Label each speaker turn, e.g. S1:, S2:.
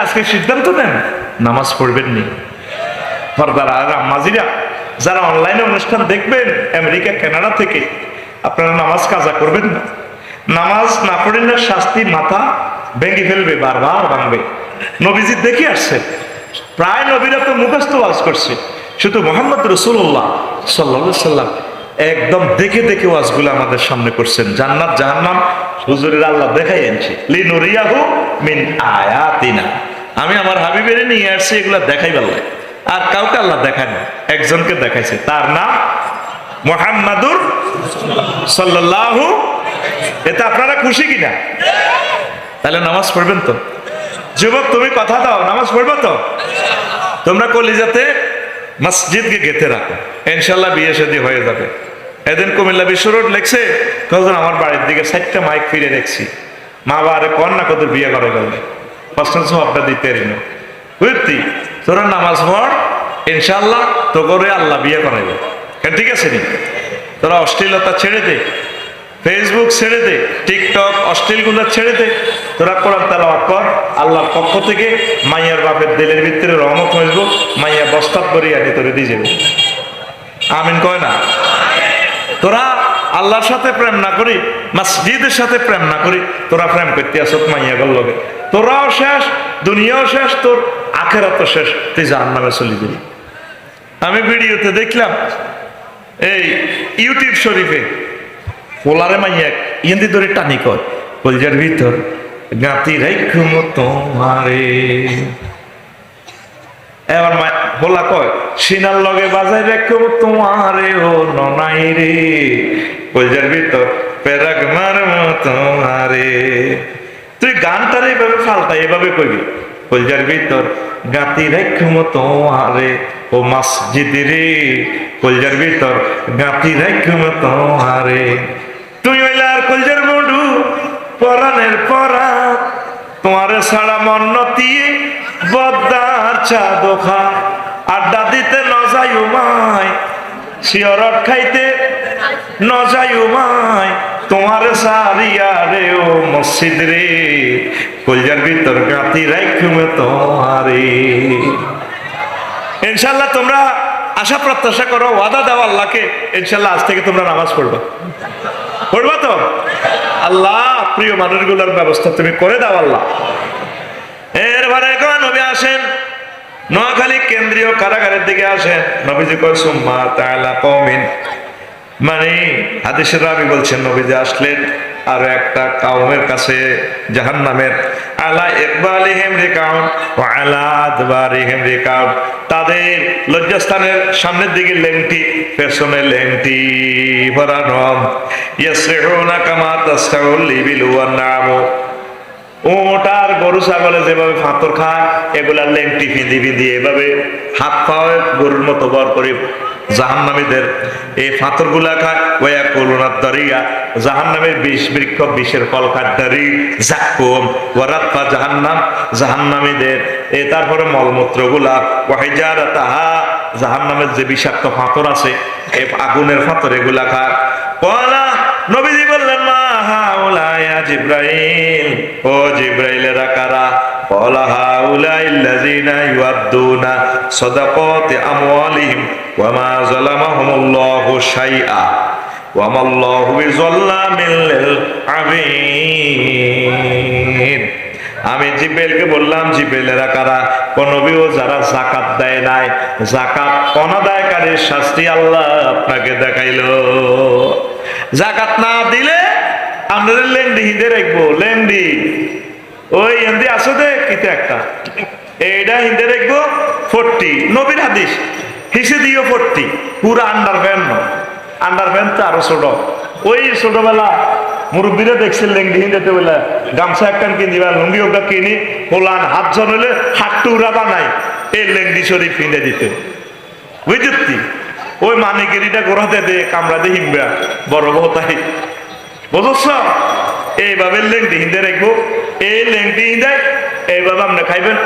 S1: আজকে সিদ্ধান্ত নেন নামাজ পড়বেন নি। পর্দার আর আম্মাজিরা যারা অনলাইনে অনুষ্ঠান দেখবেন আমেরিকা কানাডা থেকে, আপনারা নামাজ কাজা করবেন না। নামাজ না পড়েন না, শাস্তি মাথা ভেঙে ফেলবে, বারবার ভাঙবে। নবীজি দেখে আসছে, প্রায় নবীরা তো মুখস্থ ওয়াজ করছে, শুধু মুহাম্মদ রাসূলুল্লাহ সাল্লাল্লাহু আলাইহি সাল্লাম একদম দেখে দেখে ওয়াজগুলো আমাদের সামনে করছেন। জান্নাত জাহান্নাম হুজুরের আল্লাহ দেখাই আনছে, লিনুরিয়াহু মিন আয়াতিনা। আমি আমার হাবিবের নিয়ে আসছি এগুলা দেখাই বললাই, আর কাউকে আল্লাহ দেখায় না, একজনকে দেখাইছে, তার নাম মুহাম্মাদুর সাল্লাল্লাহু। এতে আপনারা খুশি কিনা? তাহলে নামাজ পড়বেন তো? যুবক তুমি কথা দাও, নামাজ পড়বে তো? তোমরা কলিজাতে মসজিদকে গেঁথে রাখো, ইনশাল্লাহ বিয়ে শাদী হয়ে যাবে। এদিন কুমিল্লা বিশ্ব রোড লেখছে, কখন আমার বাড়ির দিকে 4টা মাইক ফিরে রেখছি, মা বাবারে কর না কত বিয়ে করে গেলে প্রশ্ন সবটা দিতে রিনো বুঝতি। তোরা নামাজ পড়, ইনশাল্লাহ তো করে আল্লাহ বিয়ে করাইবে। ঠিক আছে নি? তোরা অশ্লীলতা ছেড়ে দে, ফেসবুক ছেড়ে দে, টিকটক অশ্লীলগুলো ছেড়ে দে, তোরা কোরআন তেলাওয়াত কর। আল্লাহর পক্ষ থেকে মাইয়ার বাপের দিলের ভিতরে রহমত হইব, মাইয়া বস্তাত করে আনি তোরে দিয়ে যাবে। আমিন কয় না? তোরা আল্লাহর সাথে প্রেম না করি, মসজিদের সাথে প্রেম না করি, তোরা প্রেম করতে আসত মাইয়া গল লগে, তোরাও শেষ, দুনিয়াও শেষ, তোর আখেরাতও শেষ, তুই জাহান্নামে চলে যাবি। আমি ভিডিওতে দেখলাম এই ইউটিউব শরীফে পোলারে মাইয়া ইন্দি ধরে টানি কয়, কলজার ভিতর গাতি রাইখুম তোমারে। এবার বলা কয় সিনার লগে বাজাই রাখুম তোমারে ও ননাই রে, কলজার ভিতর পেরাক মারম তোমারে। তুই গানটারে এভাবে ফালতাই এভাবে কইবি, কলজার ভিতর গাতি রাখুম তোমারে ও মসজিদ রে, কলজার ভিতর গাতি রাখুম তোমারে। তুই হইলার কলজার বন্ধু পরাণের পরা, তোমার ছাড়া মন নতিয়ে বদ্দার চা দোখা, আড্ডা দিতে ন যাই উমায়, শিয়রট খাইতে ন যাই উমায়, তোমার সারিয়া রে ও মসজিদ রে, কলজার ভিতর গাতি রাইখুম তোমারে। ইনশাল্লাহ তোমরা আশা প্রত্যাশা করো, ওয়াদা দাও আল্লাহকে, ইনশাল্লাহ আজ থেকে তোমরা নামাজ পড়বা, পড়বা তো? আল্লাহ প্রিয় মানুষগুলোর ব্যবস্থা তুমি করে দাও আল্লাহ। এরপরে নবী আসেন নোয়াখালী কেন্দ্রীয় কারাগারের দিকে আসেন, নবীজি কয় সুম্মা তাআলা কওমিন, মানে হাদিসের রাবী বলছেন নবীজি আসলেন আর একটা কওমের কাছে জাহান্নামের, আলা ইকবালিহিম রিকাউন ওয়া আলা আদবারিহিম রিকাউন, তাদের লজ্জাস্থানের সামনের দিকে লেংটি, পেছনে লেংটি পরানো, ইয়াসরিউনা কামা তাসরাউল ইবিল ওয়ান নামু, উট আর গরু ছাগলে যেভাবে ফাঁতর খায় এগুলা লেংটি ফিঁদি ফিঁদি এভাবে হাত পাওয়া গরুর মতো বর করে জাহান্নামীদের এই ফাঁতর গুলা খায়। ওয়া কুলুনাদ দারিয়া, জাহান্নামের বিষ বৃক্ষ, বিষের ফল খায়, দারি জাকুম ওয়ারাতফা জাহান্নাম, জাহান্নামীদের এই তারপরে মলমূত্র গুলা, ওয়াহিজারাতাহা, জাহান্নামের যে বিষাক্ত ফাঁতর আছে এই আগুনের ফাঁতর এগুলা খায়। কলা নবীজি বললেন মা হাউলাই ইয়া জিবরাইল, ও জিবরাইলেরা কারা? কলা হাউলাইল্লাযিনা ইউআদ্দুনা সাদাকাতি আমওয়ালিহিম ওয়া মা যালামাহুমুল্লাহু শাইআ ওয়া মাল্লাহু বিযাল্লামিল লিল আবিদ। আমি জিবরাইলকে বললাম জিবরাইলেরা কারা? কোন নবীও যারা যাকাত দেয় নাই, যাকাত অনাদায়কারীর শাস্তি আল্লাহ আপনাকে দেখাইলো। যাকাত না দিলে আপনাদের লেন্ডি হিঁদে রাখবো, লেন্ডি ওই হিন্দি আসো দে কিতে একটা এইটা হিঁদে রাখবো 40, নবীর হাদিস হিসে দিও 40, পুরা আন্ডারপ্যান্ট তো আরো ছোট। ওই ছোটবেলা মুরব্বীরা দেখছেন লেংডি হিন্দিতে বলে গামছা একখান কিনি বা লুঙ্গি ওটা কিনি, পোলান হাত জন হলে হাতটু উড়া বানাই, এই লেংডি শরীফ হিঁদে দিতে বুঝতি। ওই মানিকেরিটা গোড়াতে দে কামড়াতে হিমবা বড় বহুতাই বুঝছ। এইভাবে লেংটি হিঁদে রাখবো, এই লেংটি হিঁদে এইভাবে আপনি খাইবেন।